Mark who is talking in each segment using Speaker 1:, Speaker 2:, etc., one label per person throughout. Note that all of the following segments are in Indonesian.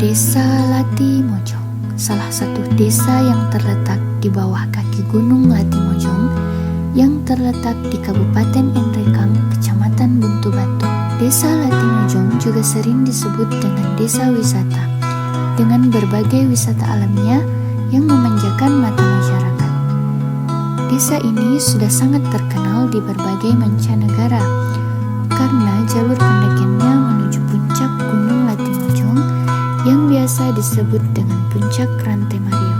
Speaker 1: Desa Latimojong, salah satu desa yang terletak di bawah kaki Gunung Latimojong yang terletak di Kabupaten Nrekang, Kecamatan Buntu Batu. Desa Latimojong juga sering disebut dengan desa wisata, dengan berbagai wisata alamnya yang memanjakan mata masyarakat. Desa ini sudah sangat terkenal di berbagai mancanegara karena jalur pendakiannya menuju puncak Gunung Latimojong yang biasa disebut dengan Puncak Rantai Mario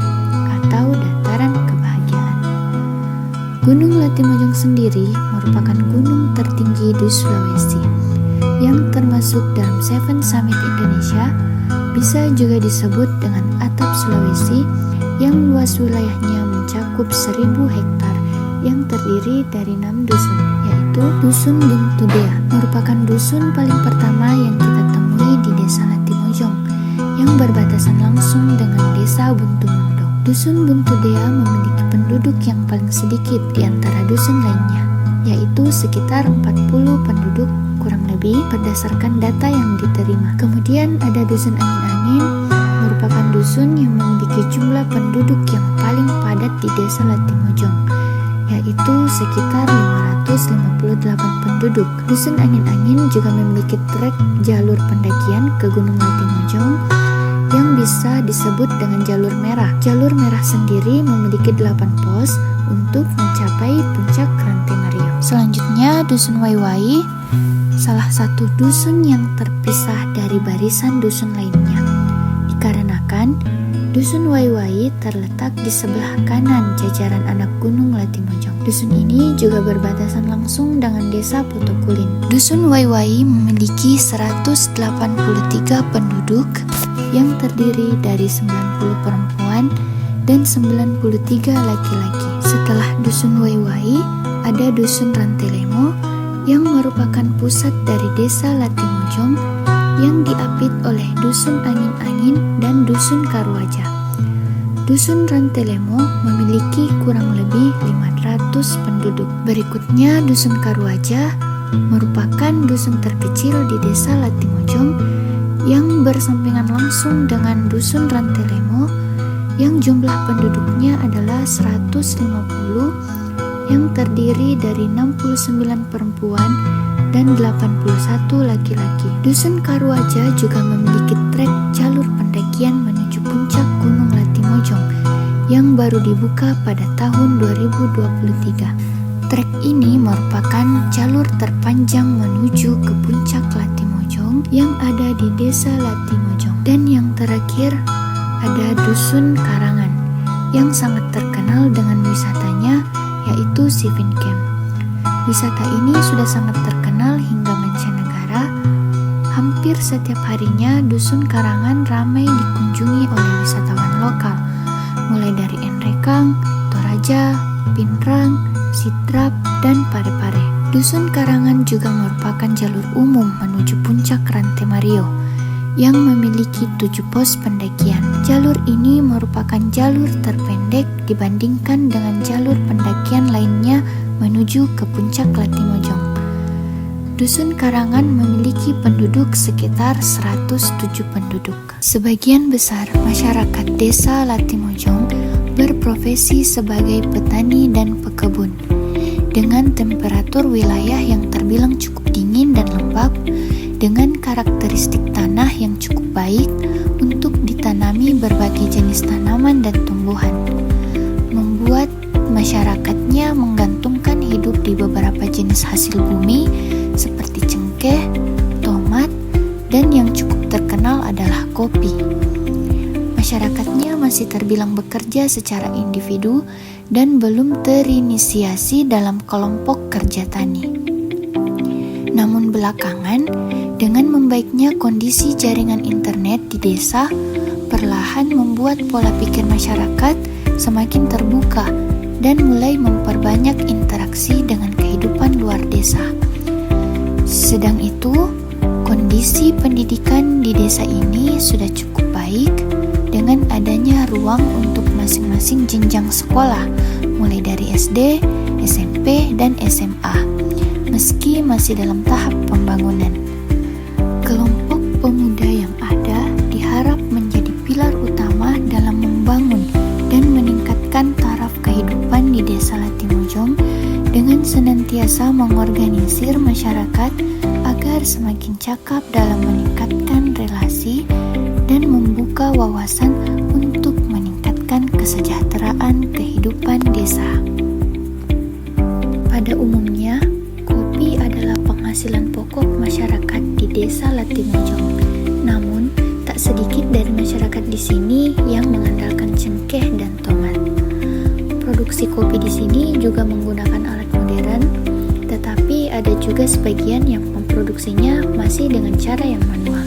Speaker 1: atau Dataran Kebahagiaan. Gunung Latimojong sendiri merupakan gunung tertinggi di Sulawesi yang termasuk dalam Seven Summit Indonesia, bisa juga disebut dengan Atap Sulawesi yang luas wilayahnya mencakup 1000 hektar yang terdiri dari 6 dusun, yaitu Dusun Buntu Dea merupakan dusun paling pertama yang kita temui di Desa Latimojong yang berbatasan langsung dengan Desa Buntu Mundong. Dusun Buntu Dea memiliki penduduk yang paling sedikit di antara dusun lainnya, yaitu sekitar 40 penduduk kurang lebih berdasarkan data yang diterima. Kemudian ada Dusun Angin-Angin, merupakan dusun yang memiliki jumlah penduduk yang paling padat di Desa Latimojong, yaitu sekitar 558 penduduk. Dusun Angin-Angin juga memiliki trek jalur pendakian ke Gunung Latimojong yang bisa disebut dengan jalur merah. Jalur merah sendiri memiliki 8 pos untuk mencapai puncak Rantai Mario. Selanjutnya Dusun Waiwai, salah satu dusun yang terpisah dari barisan dusun lainnya, dikarenakan Dusun Waiwai terletak di sebelah kanan jajaran anak Gunung Latimojong. Dusun ini juga berbatasan langsung dengan Desa Potokulin. Dusun Waiwai memiliki 183 penduduk yang terdiri dari 90 perempuan dan 93 laki-laki. Setelah Dusun Waiwai, ada Dusun Rantelemo yang merupakan pusat dari Desa Latimojong yang diapit oleh Dusun Angin-Angin dan Dusun Karwaja. Dusun Rantelemo memiliki kurang lebih 500 penduduk. Berikutnya Dusun Karwaja merupakan dusun terkecil di Desa Latimojong yang bersampingan langsung dengan Dusun Rantelemo yang jumlah penduduknya adalah 150 yang terdiri dari 69 perempuan dan 81 laki-laki. Dusun Karwaja juga memiliki trek jalur pendakian menuju puncak Gunung Latimojong yang baru dibuka pada tahun 2023. Trek ini merupakan jalur terpanjang menuju ke puncak Latimojong yang ada di Desa Latimojong. Dan yang terakhir ada Dusun Karangan yang sangat terkenal dengan wisatanya, yaitu Sivin Camp. Wisata ini sudah sangat terkenal hingga mancanegara. Hampir setiap harinya Dusun Karangan ramai dikunjungi oleh wisatawan lokal, mulai dari Nrekang, Toraja, Pinrang, Sidrap, dan Parepare. Dusun Karangan juga merupakan jalur umum menuju puncak Rantai Mario yang memiliki 7 pos pendakian. Jalur ini merupakan jalur terpendek dibandingkan dengan jalur pendakian lainnya menuju ke puncak Latimojong. Dusun Karangan memiliki penduduk sekitar 107 penduduk. Sebagian besar masyarakat Desa Latimojong berprofesi sebagai petani dan pekebun. Dengan temperatur wilayah yang terbilang cukup dingin dan lembab, dengan karakteristik tanah yang cukup baik untuk ditanami berbagai jenis tanaman dan tumbuhan, membuat masyarakatnya menggantungkan hidup di beberapa jenis hasil bumi seperti cengkeh, tomat, dan yang cukup terkenal adalah kopi. Masyarakatnya masih terbilang bekerja secara individu dan belum terinisiasi dalam kelompok kerja tani. Namun belakangan, dengan membaiknya kondisi jaringan internet di desa, perlahan membuat pola pikir masyarakat semakin terbuka dan mulai memperbanyak interaksi dengan kehidupan luar desa. Sedang itu, kondisi pendidikan di desa ini sudah cukup baik dengan adanya ruang untuk masing-masing jenjang sekolah, mulai dari SD, SMP, dan SMA, meski masih dalam tahap pembangunan. Kelompok pemuda yang ada diharap desa mengorganisir masyarakat agar semakin cakap dalam meningkatkan relasi dan membuka wawasan untuk meningkatkan kesejahteraan kehidupan desa. Pada umumnya, kopi adalah penghasilan pokok masyarakat di Desa Latimojong. Namun, tak sedikit dari masyarakat di sini yang mengandalkan cengkeh dan tomat. Produksi kopi di sini juga menggunakan alat modern, tetapi ada juga sebagian yang memproduksinya masih dengan cara yang manual.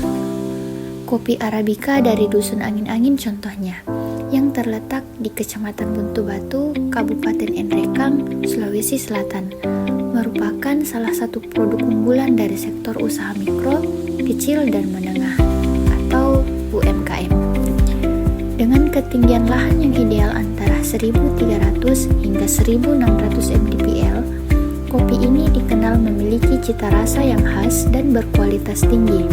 Speaker 1: Kopi Arabica dari Dusun Angin-Angin contohnya, yang terletak di Kecamatan Buntu Batu, Kabupaten Nrekang, Sulawesi Selatan, merupakan salah satu produk unggulan dari sektor usaha mikro, kecil, dan menengah atau UMKM. Dengan ketinggian lahan yang ideal antara 1.300 hingga 1.600 mdpl, kopi ini dikenal memiliki cita rasa yang khas dan berkualitas tinggi.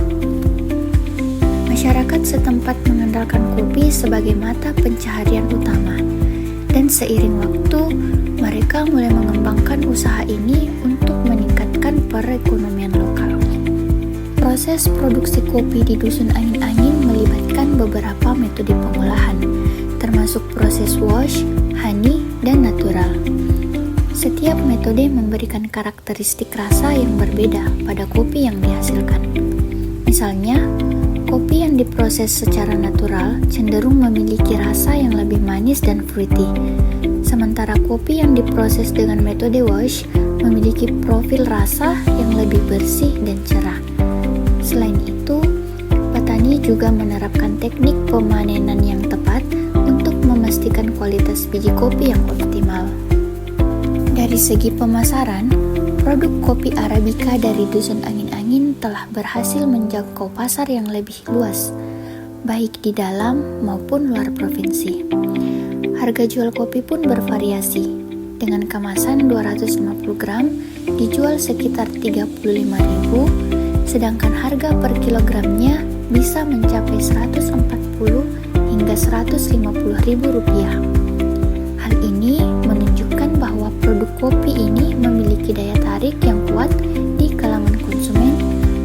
Speaker 1: Masyarakat setempat mengandalkan kopi sebagai mata pencaharian utama, dan seiring waktu, mereka mulai mengembangkan usaha ini untuk meningkatkan perekonomian lokal. Proses produksi kopi di Dusun Angin-Angin melibatkan beberapa metode pengolahan, termasuk proses wash, honey, dan natural. Setiap metode memberikan karakteristik rasa yang berbeda pada kopi yang dihasilkan. Misalnya, kopi yang diproses secara natural cenderung memiliki rasa yang lebih manis dan fruity, sementara kopi yang diproses dengan metode wash memiliki profil rasa yang lebih bersih dan cerah. Selain itu, petani juga menerapkan teknik pemanenan yang tepat untuk memastikan kualitas biji kopi yang optimal. Dari segi pemasaran, produk kopi Arabica dari Dusun Angin-Angin telah berhasil menjangkau pasar yang lebih luas, baik di dalam maupun luar provinsi. Harga jual kopi pun bervariasi, dengan kemasan 250 gram dijual sekitar 35.000, sedangkan harga per kilogramnya bisa mencapai 140 hingga 150.000 rupiah. Hal ini menunjukkan bahwa produk kopi ini memiliki daya tarik yang kuat di kalangan konsumen,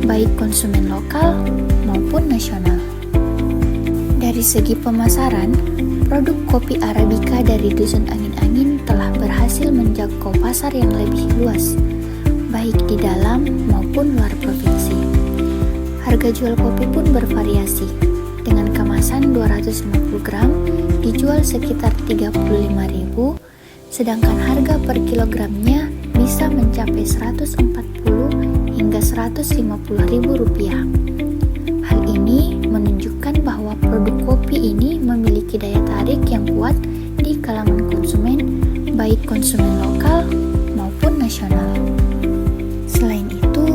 Speaker 1: baik konsumen lokal maupun nasional. Dari segi pemasaran, produk kopi Arabica dari Dusun Angin-Angin telah berhasil menjangkau pasar yang lebih luas, baik di dalam maupun luar provinsi. Harga jual kopi pun bervariasi, dengan kemasan 250 gram dijual sekitar 35.000, sedangkan harga per kilogramnya bisa mencapai 140 hingga 150.000 rupiah. Hal ini menunjukkan bahwa produk kopi ini memiliki daya tarik yang kuat di kalangan konsumen, baik konsumen lokal maupun nasional. Selain itu,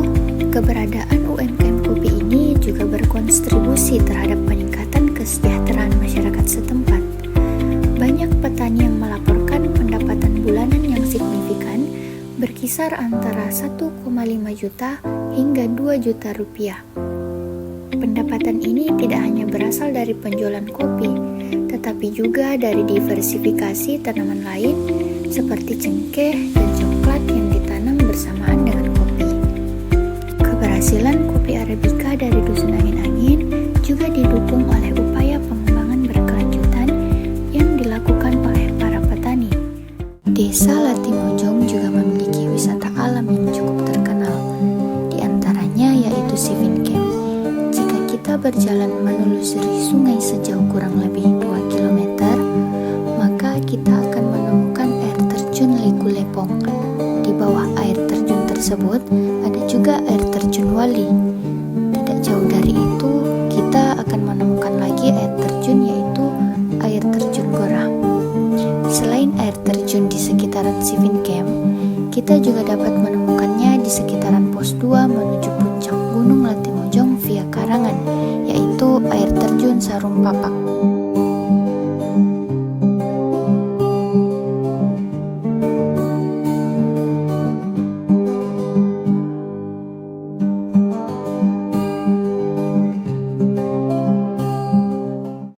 Speaker 1: keberadaan UMKM kopi ini juga berkontribusi terhadap peningkatan kesejahteraan masyarakat setempat. Banyak petani yang melaporkan pendapatan bulanan yang signifikan berkisar antara 1,5 juta hingga 2 juta rupiah. Pendapatan ini tidak hanya berasal dari penjualan kopi, tetapi juga dari diversifikasi tanaman lain seperti cengkeh dan coklat yang ditanam bersamaan dengan kopi. Keberhasilan kopi Arabica dari Dusun Angin-Angin juga didukung oleh upaya pengembangan berkelanjutan yang dilakukan oleh para petani. Desa Latimojong juga memiliki wisata alam yang cukup terkenal, di antaranya yaitu Sivin Camp. Jika kita berjalan menelusuri sungai sejauh kurang lebih 2 km, maka kita akan menemukan air terjun Liku Lepong. Di bawah air terjun tersebut ada juga air terjun Wali. Tidak jauh dari itu, kita akan menemukan lagi air terjun yaitu air terjun Gora. Selain air terjun di sekitaran Sivin Camp, kita juga dapat menemukannya di sekitaran pos 2 menuju puncak Gunung Latimojong via Karangan, yaitu air terjun Sarung Papak.